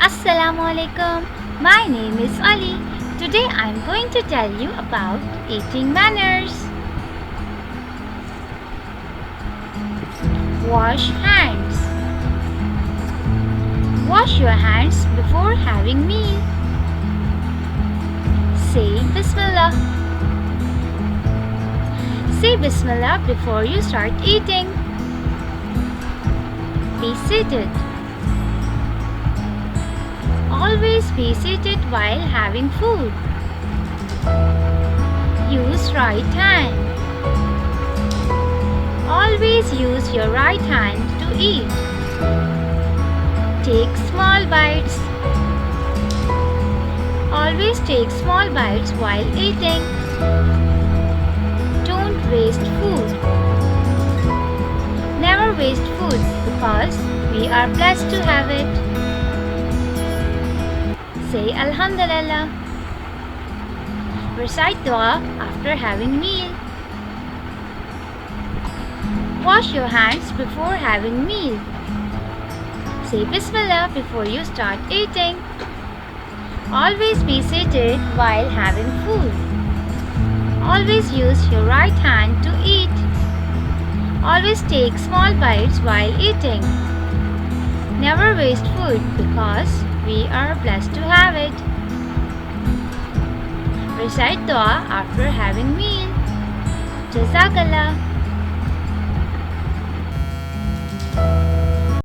Assalamu alaikum. My name is Ali. Today I'm going to tell you about eating manners. Wash hands. Wash your hands before having meal. Say Bismillah. Say Bismillah before you start eating. Be seated. Always be seated while having food. Use right hand. Always use your right hand to eat. Take small bites. Always take small bites while eating. Don't waste food. Never waste food because we are blessed to have it. Say Alhamdulillah. Recite dua after having meal. Wash your hands before having meal. Say Bismillah before you start eating. Always be seated while having food. Always use your right hand to eat. Always take small bites while eating. Never waste food because we are blessed to have it. Recite dua after having meal. Jazakallah.